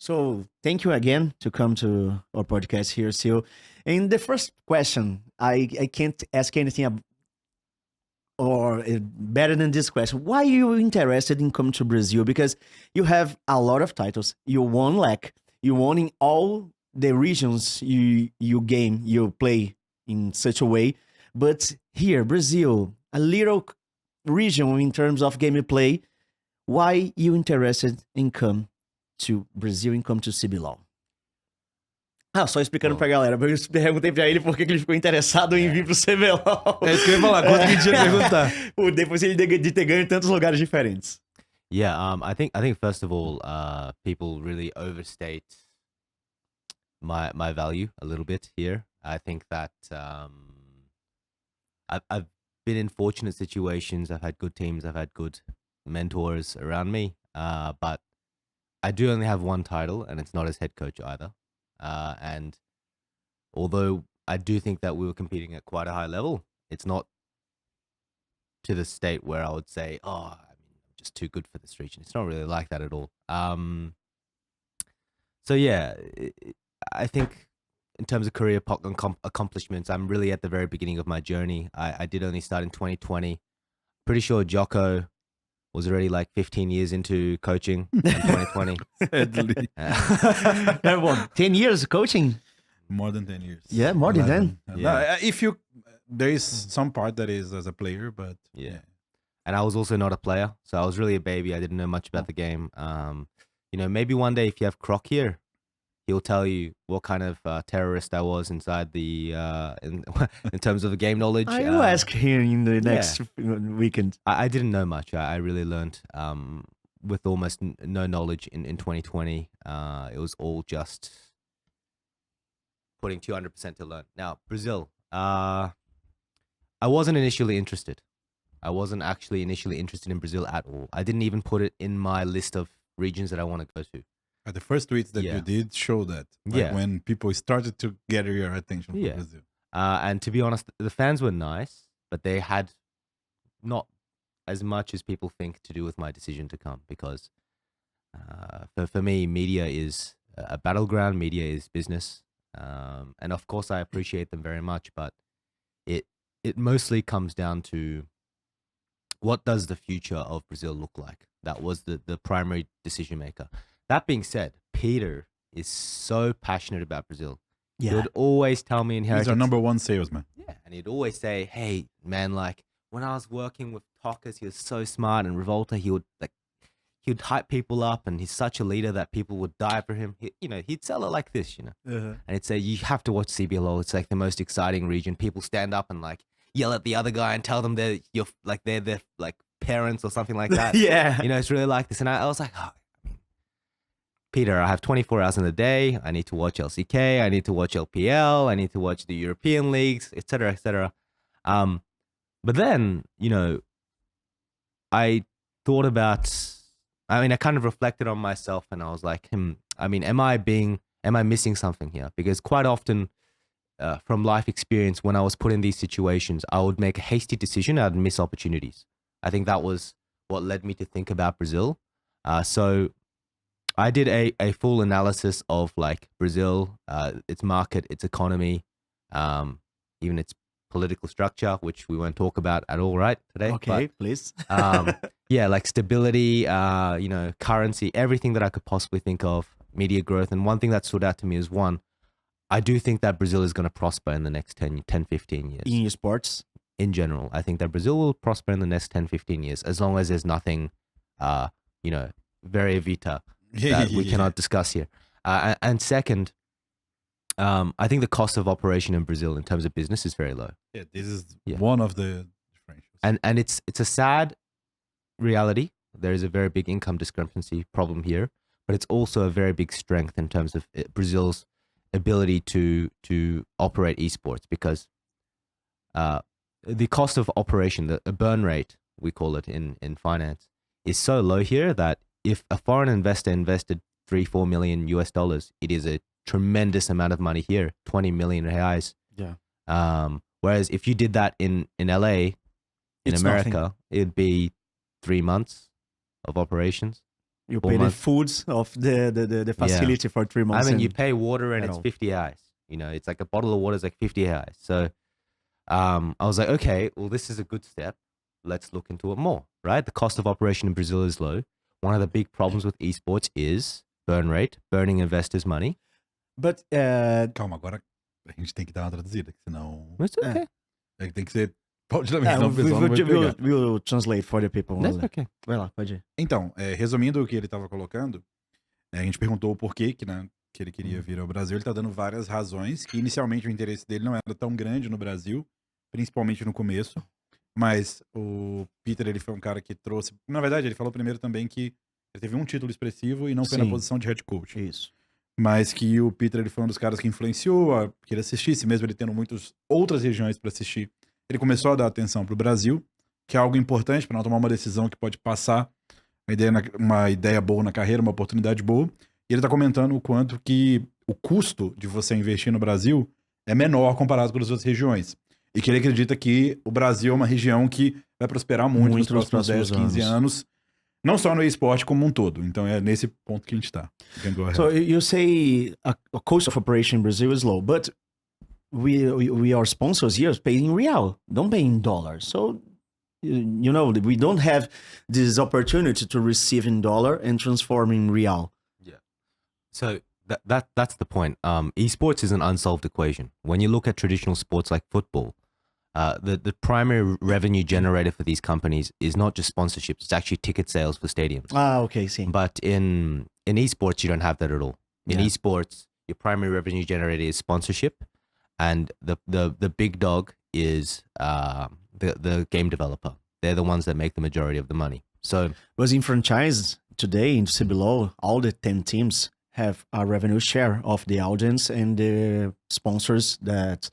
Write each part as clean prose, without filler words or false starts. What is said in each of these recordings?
So thank you again to come to our podcast here, Seal. And the first question, I can't ask anything or better than this question. Why are you interested in coming to Brazil? Because you have a lot of titles. You won you won in all the regions you play in such a way. But here, Brazil, a little region in terms of gameplay. Why you interested in come to Brazil and come to CBLOL? Ah, só explicando pra galera. Eu perguntei pra ele por que ele ficou interessado em vir pro CBLOL. É isso que eu ia falar, quanto que a gente ia perguntar. Depois de ter ganho em tantos lugares diferentes. Yeah, I think first of all, people really overstate my value a little bit here. I think that I've been in fortunate situations. I've had good teams. I've had good mentors around me. But I do only have one title, and it's not as head coach either. And although I do think that we were competing at quite a high level, it's not to the state where I would say, oh, I'm just too good for this region. It's not really like that at all. So yeah, I think in terms of career accomplishments, I'm really at the very beginning of my journey. I did only start in 2020. Pretty sure Jocko was already like 15 years into coaching in 2020. Sadly. What, 10 years coaching? More than 10 years. Yeah, more than 10. No, if you, there is some part that is as a player, but yeah. And I was also not a player, so I was really a baby. I didn't know much about the game. You know, maybe one day if you have Croc here, he'll tell you what kind of terrorist I was inside the in terms of the game knowledge. I will ask him in the next weekend. I didn't know much. I really learned with almost no knowledge in 2020. It was all just putting 200% to learn. Now, Brazil, I wasn't initially interested. I wasn't actually initially interested in Brazil at all. I didn't even put it in my list of regions that I want to go to. The first tweets that you did show that. Like when people started to get your attention from Brazil. And to be honest, the fans were nice, but they had not as much as people think to do with my decision to come, because for me, media is a battleground. Media is business. And of course, I appreciate them very much, but it mostly comes down to what does the future of Brazil look like? That was the primary decision maker. That being said, Peter is so passionate about Brazil. Yeah. He would always tell me in Heritage. He's our number one salesman. Yeah. And he'd always say, hey, man, like when I was working with Talkers, he was so smart, and Revolta, he'd hype people up, and he's such a leader that people would die for him. He'd sell it like this, and he'd say, you have to watch CBLOL. It's like the most exciting region. People stand up and like yell at the other guy and tell them they're their like parents or something like that. Yeah. It's really like this. And I was like, oh, Peter, I have 24 hours in the day. I need to watch LCK. I need to watch LPL. I need to watch the European leagues, etc., etc. But then, I thought about, I kind of reflected on myself, and I was like, am I missing something here? Because quite often, from life experience, when I was put in these situations, I would make a hasty decision. I'd miss opportunities. I think that was what led me to think about Brazil. So I did a full analysis of like Brazil, its market, its economy, even its political structure, which we won't talk about at all right today. Okay, but, please. Like stability, currency, everything that I could possibly think of, media growth. And one thing that stood out to me is I do think that Brazil is going to prosper in the next 10, 15 years. In sports? In general, I think that Brazil will prosper in the next 10, 15 years, as long as there's nothing, very vita that we cannot discuss here. And second, I think the cost of operation in Brazil in terms of business is very low. Yeah, this is one of the differentials. And it's a sad reality. There is a very big income discrepancy problem here, but it's also a very big strength in terms of Brazil's ability to operate esports, because the cost of operation, the burn rate, we call it in finance, is so low here that if a foreign investor invested $3-4 million US, it is a tremendous amount of money here, 20 million reais. Yeah. Whereas if you did that in LA, in America, it'd be 3 months of operations. You pay the foods of the facility for 3 months. I mean, you pay water and it's 50 reais. You know, it's like a bottle of water is like 50 reais. So I was like, okay, well, this is a good step. Let's look into it more, right? The cost of operation in Brazil is low. One of the big problems with esports is burn rate, burning investors' money. But calma, agora a gente tem que dar uma traduzida, senão It's okay. Tem que ser paulatinamente, senão o pessoal não vai pegar. We'll translate for the people. That's okay. Vai lá, pode ir. Então, resumindo o que ele estava colocando, a gente perguntou o porquê que ele queria vir ao Brasil. Ele está dando várias razões, que inicialmente o interesse dele não era tão grande no Brasil, principalmente no começo, mas o Peter, ele foi um cara que trouxe... Na verdade, ele falou primeiro também que ele teve um título expressivo e não foi na posição de head coach. Isso. Mas que o Peter, ele foi um dos caras que influenciou, que ele assistisse, mesmo ele tendo muitas outras regiões para assistir. Ele começou a dar atenção para o Brasil, que é algo importante para não tomar uma decisão que pode passar uma ideia boa na carreira, uma oportunidade boa. E ele está comentando o quanto que o custo de você investir no Brasil é menor comparado com as outras regiões. E que ele acredita que o Brasil é uma região que vai prosperar muito nos próximos 10, 15 anos. Não só no esporte como um todo. Então é nesse ponto que a gente está. So you say a cost of operation in Brazil is low, but we are sponsors here pay in real, don't pay in dollars. So you know, we don't have this opportunity to receive in dollar and transform in real. Yeah. So that's the point. Esports is an unsolved equation. When you look at traditional sports like football, the primary revenue generator for these companies is not just sponsorships, it's actually ticket sales for stadiums. Okay, see. But in esports, you don't have that at all. In esports, your primary revenue generator is sponsorship, and the big dog is the game developer. They're the ones that make the majority of the money. So, was in franchise today in CBLOL, all the 10 teams have a revenue share of the audience and the sponsors that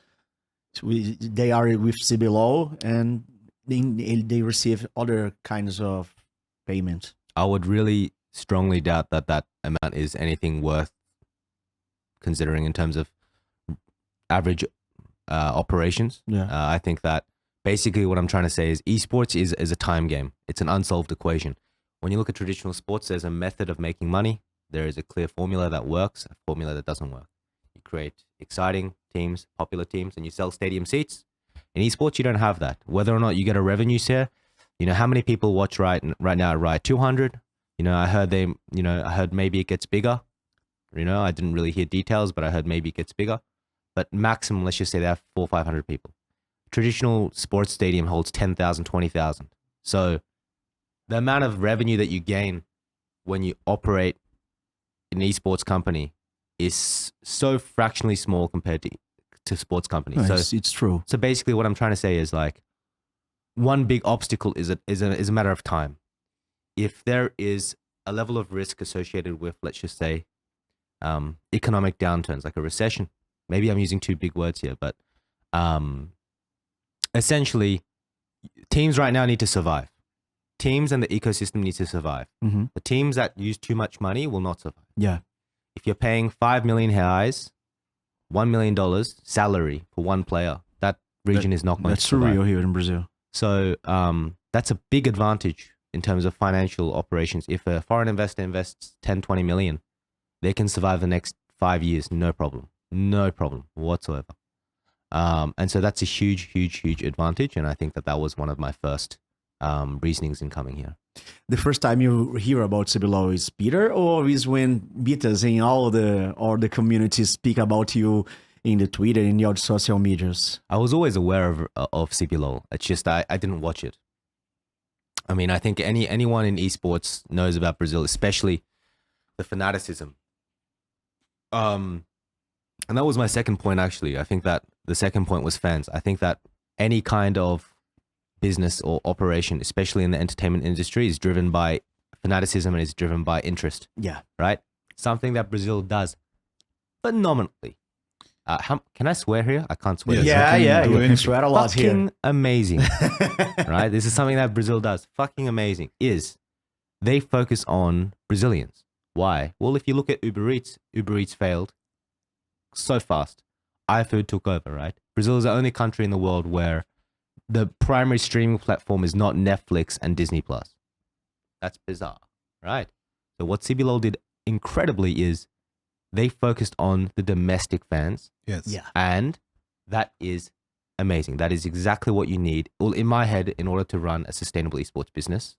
they are with CBLOL, and they receive other kinds of payment. I would really strongly doubt that amount is anything worth considering in terms of average operations. Yeah. I think that basically what I'm trying to say is esports is a time game. It's an unsolved equation. When you look at traditional sports, there's a method of making money. There is a clear formula that works, a formula that doesn't work. You create exciting teams, popular teams, and you sell stadium seats. In esports, you don't have that. Whether or not you get a revenue share, you know, how many people watch right now at Riot? 200? You know, I heard maybe it gets bigger. You know, I didn't really hear details, but I heard maybe it gets bigger. But maximum, let's just say they have 400 or 500 people. Traditional sports stadium holds 10,000, 20,000. So the amount of revenue that you gain when you operate an esports company is so fractionally small compared to sports companies. No, so it's true. So basically what I'm trying to say is like one big obstacle is a matter of time. If there is a level of risk associated with, let's just say, economic downturns, like a recession, maybe I'm using too big words here, but essentially teams right now need to survive. Teams and the ecosystem need to survive. Mm-hmm. The teams that use too much money will not survive. Yeah. If you're paying 5 million reais, $1 million salary for one player, that region is not going to survive. That's surreal here in Brazil. So that's a big advantage in terms of financial operations. If a foreign investor invests 10, 20 million, they can survive the next 5 years, no problem whatsoever. And so that's a huge, huge, huge advantage. And I think that was one of my first reasonings in coming here. The first time you hear about CBLOL is Peter, or is when Betas in all the communities speak about you in the Twitter, in your social medias? I was always aware of CBLOL. It's just I didn't watch it. I mean, I think anyone in esports knows about Brazil, especially the fanaticism. And that was my second point, actually. I think that the second point was fans. I think that any kind of business or operation, especially in the entertainment industry, is driven by fanaticism and is driven by interest. Yeah. Right? Something that Brazil does phenomenally. Can I swear here? I can't swear. Yeah. You can swear a lot here. Fucking amazing. Right? This is something that Brazil does. Fucking amazing. Is they focus on Brazilians. Why? Well, if you look at Uber Eats failed so fast. iFood took over, right? Brazil is the only country in the world where the primary streaming platform is not Netflix and Disney Plus. That's bizarre, right? So what CBLOL did incredibly is they focused on the domestic fans, Yes. Yeah. and that is amazing. That is exactly what you need. Well, in my head, in order to run a sustainable esports business.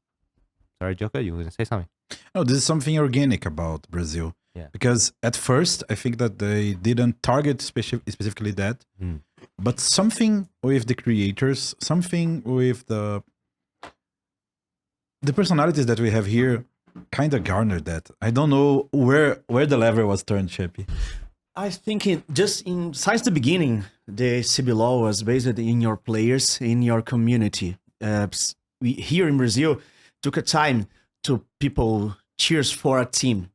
Sorry, Joko, you were going to say something. No, this is something organic about Brazil. Yeah. Because at first, I think that they didn't target specifically that, Mm. but something with the creators, something with the personalities that we have here, kind of garnered that. I don't know where the lever was turned, Sheppy. I think since the beginning, the CBLOL was based in your players, in your community. We here in Brazil took a time to people cheers for a team.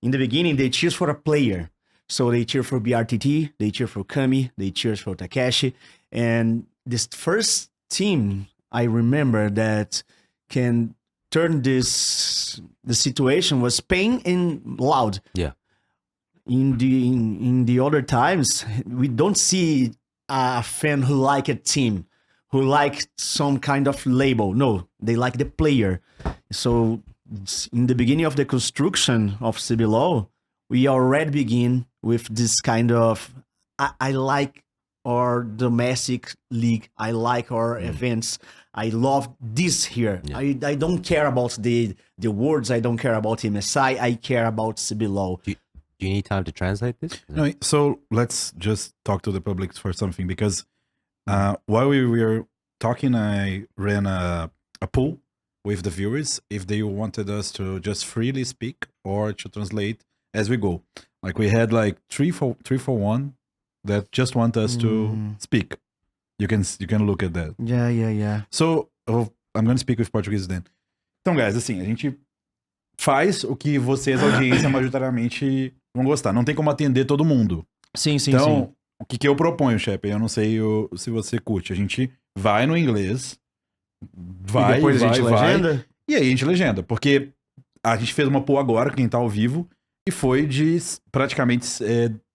In the beginning, they cheers for a player. So they cheer for BRTT, they cheer for Kami, they cheer for Takeshi. And this first team, I remember that can turn the situation was Spain and Loud. Yeah. In the other times, we don't see a fan who like a team, who like some kind of label. No, they like the player. So in the beginning of the construction of CBLOL, we already begin with this kind of I like our domestic league. I like our events. I love this here. Yeah. I don't care about the words. I don't care about MSI. I care about CBLOL. Do you need time to translate this? No, so let's just talk to the public for something, because while we were talking, I ran a poll with the viewers if they wanted us to just freely speak or to translate as we go. Like we had like 3 for 1 that just want us to speak. You can look at that. Yeah. So I'm going to speak with Portuguese then. Então, guys, assim, a gente faz o que vocês, a audiência, majoritariamente vão gostar. Não tem como atender todo mundo. Sim. Então, o que eu proponho, Shep? Eu não sei se você curte. A gente vai no inglês, E depois a gente legenda? E aí a gente legenda. Porque a gente fez uma poll agora, quem tá ao vivo, e foi de praticamente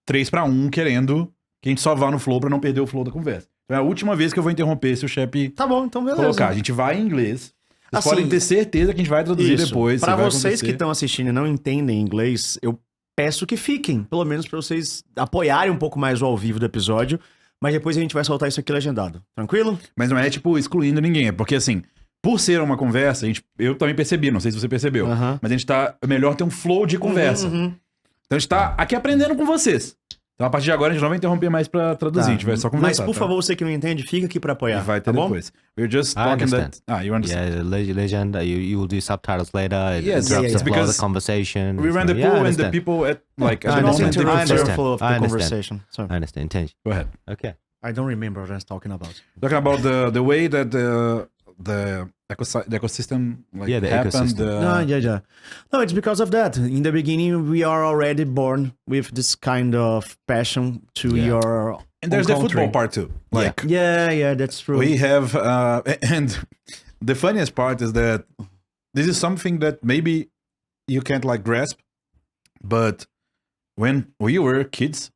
3-1, querendo que a gente só vá no flow pra não perder o flow da conversa. Então é a última vez que eu vou interromper se o Shep Tá bom, então beleza. colocar. A gente vai em inglês. Vocês Assim, podem ter certeza que a gente vai traduzir Isso. depois. Para vai vocês que acontecer. estão assistindo e não entendem inglês, eu peço que fiquem, pelo menos para vocês apoiarem um pouco mais o ao vivo do episódio, mas depois a gente vai soltar isso aqui legendado. Tranquilo? Mas não é, tipo, excluindo ninguém. É porque, assim, por ser uma conversa, eu também percebi, não sei se você percebeu, Aham. mas a gente tá... É melhor ter um flow de conversa. Uhum. Então a gente tá aqui aprendendo com vocês. Então a partir de agora a gente não vai interromper mais pra traduzir, Tá. a gente vai só Mas conversar. por tá? favor, você que não entende, fica aqui para E apoiar, vai ter tá bom? depois. We're just I talking understand. that... you understand. Yeah, legend. You will do subtitles later. It Yes, interrupts yeah, the flow of because the conversation. We ran the Yeah, I poll and the understand. people at the I don't moment... interrupt understand. the flow of the I understand. conversation. Sorry. I understand. Entende? Go ahead. Okay. I don't remember what I was talking about. Talking about the way that the ecosystem like, Yeah, the happened. ecosystem. Yeah. No, it's because of that. In the beginning, we are already born with this kind of passion to Yeah. your And there's own the football country. part too. Like Yeah, that's true. we have, and the funniest part is that this is something that maybe you can't like grasp, but when we were kids,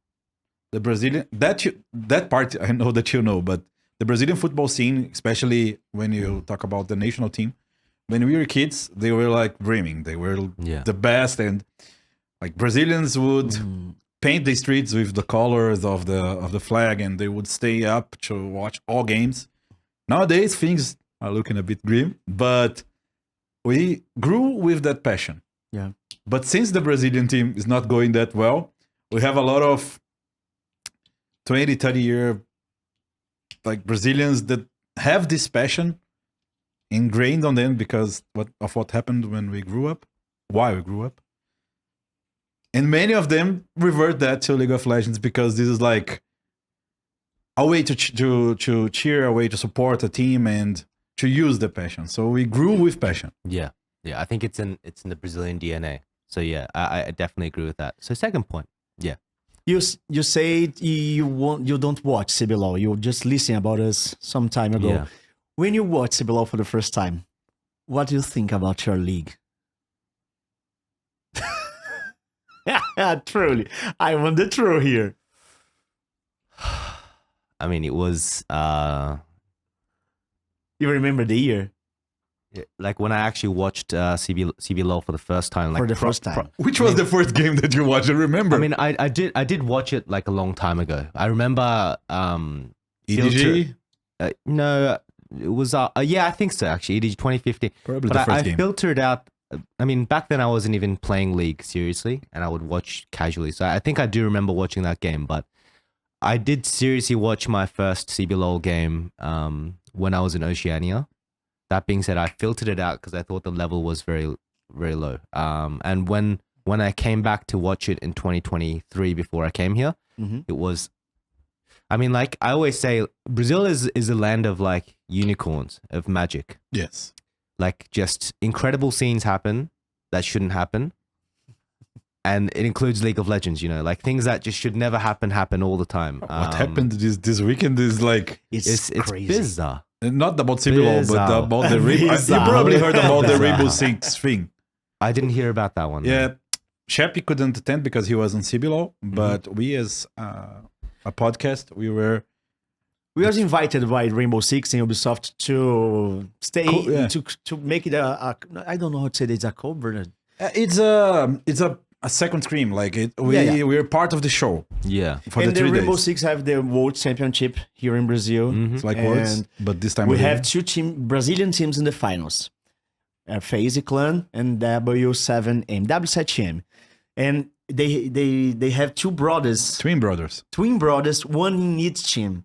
the Brazilian that part I know that you know, but the Brazilian football scene, especially when you talk about the national team, when we were kids, they were like dreaming. They were Yeah. the best, and like Brazilians would paint the streets with the colors of the flag, and they would stay up to watch all games. Nowadays, things are looking a bit grim, but we grew with that passion. Yeah. But since the Brazilian team is not going that well, we have a lot of 20, 30-year like Brazilians that have this passion ingrained on them because of what happened when we grew up, why we grew up. And many of them revert that to League of Legends because this is like a way to cheer, a way to support a team and to use the passion. So we grew with passion. Yeah. I think it's in the Brazilian DNA. So yeah, I definitely agree with that. So second point. Yeah. You say you don't watch CBLOL. You just listen about us some time ago. Yeah. When you watch CBLOL for the first time, what do you think about your league? Truly, I want the truth here. I mean, it was You remember the year? like when I actually watched CBLOL for the first time, like For the first time. Which was the first game that you watched? I remember. I mean, I did watch it like a long time ago. I remember EDG? no, it was yeah, I think so actually. EDG 2015. Probably But the first I game. filtered out. I mean, back then I wasn't even playing League seriously, and I would watch casually. So I think I do remember watching that game, but I did seriously watch my first CBLOL game when I was in Oceania. That being said, I filtered it out because I thought the level was very, very low. And when I came back to watch it in 2023 before I came here, Mhm. it was, I mean, like I always say, Brazil is a land of like unicorns, of magic. Yes. Like just incredible scenes happen that shouldn't happen. And it includes League of Legends, you know, like things that just should never happen all the time. What happened this weekend is like It's It's crazy. bizarre. not about CBLOL, but Bizarre. about the Rainbow. You Bizarre. probably heard about the Bizarre. Rainbow Six thing. I didn't hear about that one. Yeah, Sheppy couldn't attend because he was on CBLOL, but we as a podcast, we were. We was invited by Rainbow Six and Ubisoft to stay Yeah. to make it a I don't know how to say it, it's a cover. It's a second screen. Like we're part of the show Yeah. for And the the 3 Rainbow days. Six have the World Championship here in Brazil. Mhm. It's like And words, but this time We of the have year. two Brazilian teams in the finals. FaZe Clan and W7M, W7M. And they have two brothers, Twin brothers. twin brothers, one in each team.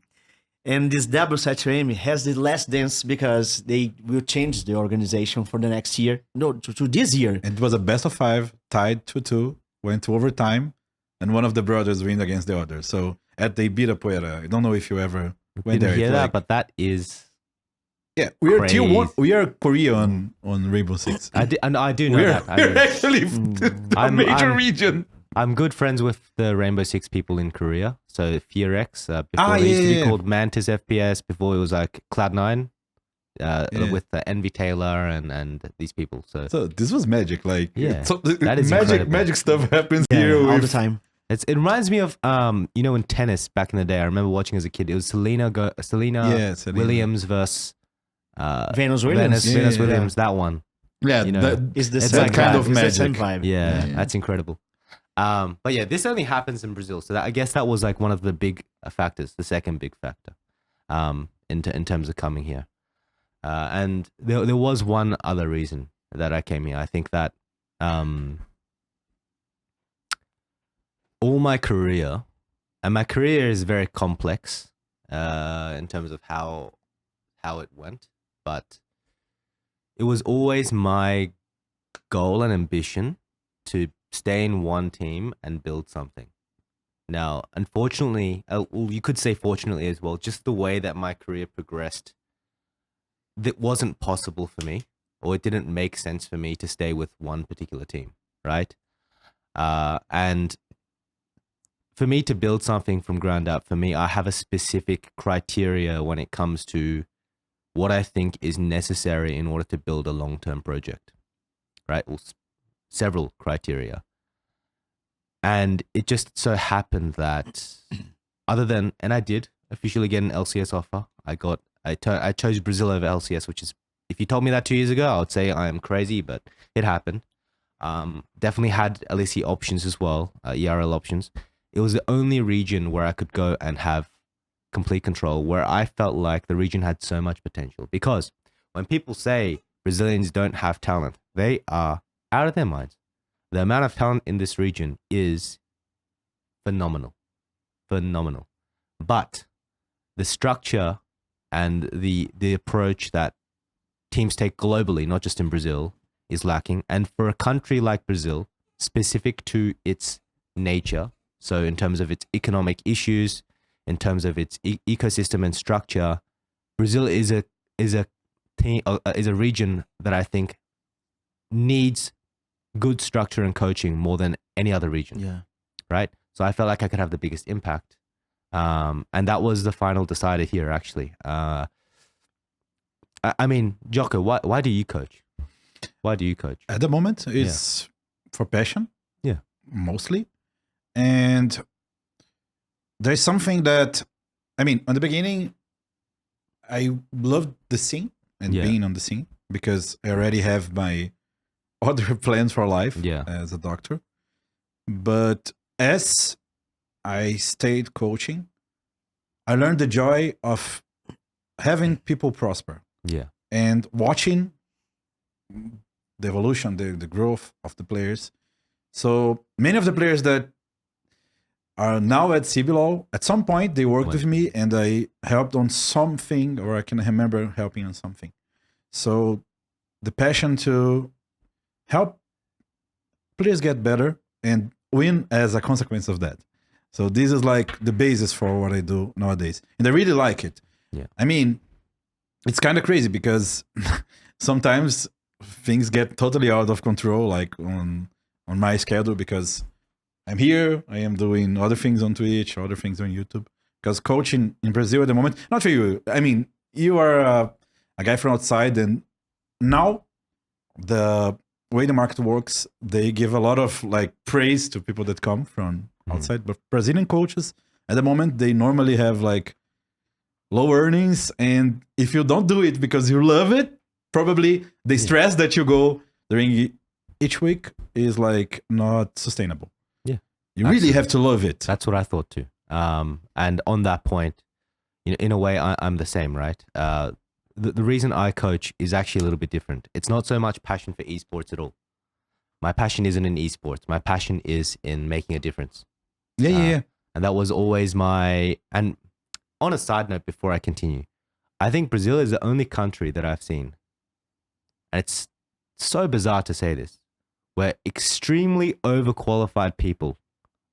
And this W7M has the last dance because they will change the organization for the next year. No, to this year. It was a best of 5, tied 2-2, went to overtime, and one of the brothers win against the other. So at the Ibirapuera, I don't know if you ever went Didn't there. hear It's that, like- but that is. yeah, we are tier 1. crazy. We are Korea on Rainbow Six. I do know We're, that. I we're do. actually a I'm- major I'm- region. I'm good friends with the Rainbow Six people in Korea. So FearX, before Ah, they used to be yeah. called Mantis FPS, before it was like Cloud9, Yeah. with Envy Taylor and these people. So So this was magic. Like Yeah, so that is magic. incredible. Magic stuff happens Yeah, here. all the With, time. it reminds me of you know, in tennis back in the day. I remember watching as a kid. It was Selena Yeah, Selena. Williams versus Venus Williams. Venus Yeah. Williams. That one. yeah, you know, that, It's the It's same like kind vibe. of It's the same magic. vibe. Yeah, Yeah. that's incredible. But yeah, this only happens in Brazil, so I guess that was like one of the big factors, the second big factor, in terms of coming here. And there was one other reason that I came here. I think that all my career, and my career is very complex in terms of how it went, but it was always my goal and ambition to stay in one team and build something. Now, unfortunately, well, you could say fortunately as well, just the way that my career progressed, that wasn't possible for me, or it didn't make sense for me to stay with one particular team, right? And for me to build something from ground up, for me, I have a specific criteria when it comes to what I think is necessary in order to build a long-term project, right? Well, several criteria. And it just so happened that and I did officially get an LCS offer. I chose Brazil over LCS, which is, if you told me that 2 years ago, I would say I am crazy, but it happened. Definitely had LEC options as well, ERL options. It was the only region where I could go and have complete control, where I felt like the region had so much potential. Because when people say Brazilians don't have talent, they are out of their minds. The amount of talent in this region is phenomenal. Phenomenal. But the structure and the approach that teams take globally, not just in Brazil, is lacking. And for a country like Brazil, specific to its nature, so in terms of its economic issues, in terms of its ecosystem and structure, Brazil is a region that I think needs good structure and coaching more than any other region. Yeah. Right? So I felt like I could have the biggest impact. And that was the final decider here, actually. I mean, Jocko, why do you coach? Why do you coach? At the moment, it's for passion. Yeah. Mostly. And there's something that, I mean, on the beginning, I loved the scene and Yeah. being on the scene. because I already have my other plans for life Yeah. as a doctor. But as I stayed coaching, I learned the joy of having people prosper Yeah. and watching the evolution, the growth of the players. So many of the players that are now at CBLOL, at some point they worked with me and I helped on something, or I can remember helping on something. So the passion to help players get better and win as a consequence of that. So this is like the basis for what I do nowadays. And I really like it. Yeah. I mean, it's kind of crazy because sometimes things get totally out of control, like on my schedule, because I'm here, I am doing other things on Twitch, other things on YouTube. Because coaching in Brazil at the moment, not for you. I mean, you are a guy from outside, and now the way the market works, they give a lot of like praise to people that come from outside. But Brazilian coaches at the moment, they normally have like low earnings, and if you don't do it because you love it, probably the stress that you go during each week is like not sustainable. Yeah, you really have to love it. That's what I thought too. And on that point, in a way, I'm the same, right? The reason I coach is actually a little bit different. It's not so much passion for esports at all. My passion isn't in esports. My passion is in making a difference. Yeah. And that was always my. And on a side note, before I continue, I think Brazil is the only country that I've seen, and it's so bizarre to say this, where extremely overqualified people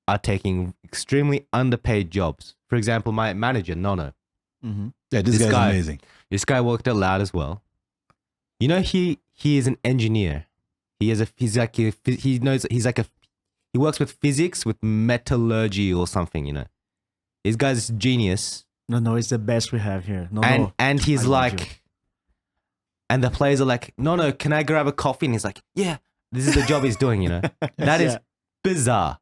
are taking extremely underpaid jobs. For example, my manager, Nono. Mm-hmm. Yeah, this guy's amazing. This guy worked at Loud as well. You know, he is an engineer. He works with physics, with metallurgy or something, you know. This guy's genius. No, it's the best we have here. No. And he's like, and the players are like, no, can I grab a coffee? And he's like, yeah, this is the job he's doing, you know. That is bizarre.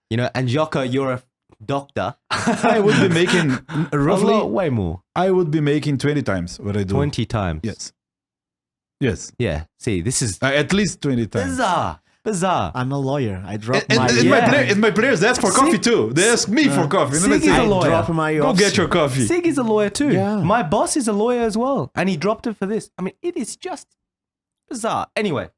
You know, and Joko, you're a doctor. I would be making roughly way more. I would be making 20 times what I do. 20 times. Yes. Yeah. See, this is at least 20 times. Bizarre. I'm a lawyer. I drop my players ask for coffee too. They ask me for coffee. Sig is a lawyer. Drop my Go get your coffee. Sig is a lawyer too. Yeah. My boss is a lawyer as well. And he dropped it for this. I mean, it is just bizarre. Anyway,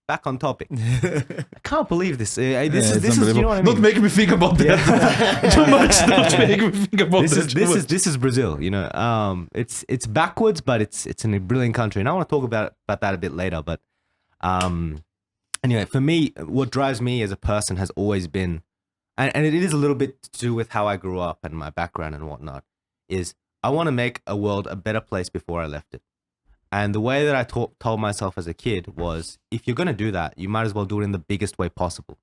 back on topic. I can't believe this. This is you know what I mean? Don't make me think about that too much. Don't make me think about This is Brazil, you know. It's backwards, but it's in a brilliant country. And I want to talk about that a bit later, but anyway, for me, what drives me as a person has always been, and it is a little bit to do with how I grew up and my background and whatnot, is I want to make a world a better place before I left it. And the way that I told myself as a kid was, if you're going to do that, you might as well do it in the biggest way possible.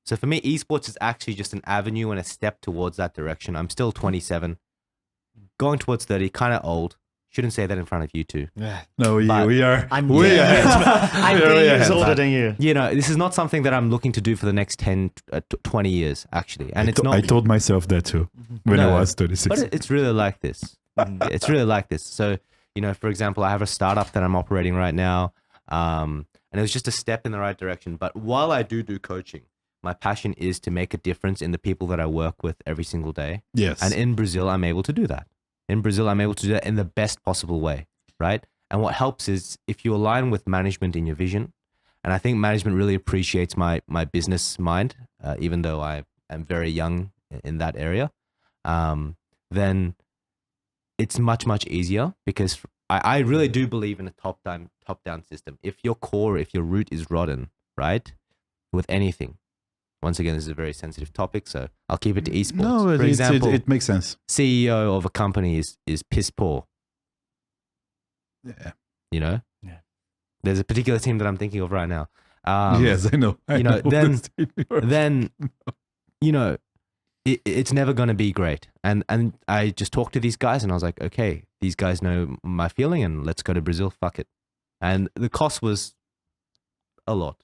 So for me, esports is actually just an avenue and a step towards that direction. I'm still 27, going towards 30, kind of old. Shouldn't say that in front of you two. No, we are. I'm way ahead. I'm 10 years older than you. You know, this is not something that I'm looking to do for the next 10, 20 years, actually. And I told myself that too when I was 36. But it's really like this. It's really like this. So, you know, for example, I have a startup that I'm operating right now. And it was just a step in the right direction. But while I do coaching, my passion is to make a difference in the people that I work with every single day. Yes. And in Brazil, I'm able to do that. In Brazil, I'm able to do that in the best possible way, right? And what helps is if you align with management in your vision, and I think management really appreciates my business mind, even though I am very young in that area, then it's much, much easier because I really do believe in a top-down system. If your root is rotten, right, with anything, once again, this is a very sensitive topic, so I'll keep it to esports. No, for example, it makes sense. CEO of a company is piss poor. Yeah. You know? Yeah. There's a particular team that I'm thinking of right now. Yes, I know. Then you know, it's never going to be great. And I just talked to these guys and I was like, okay, these guys know my feeling and let's go to Brazil. Fuck it. And the cost was a lot.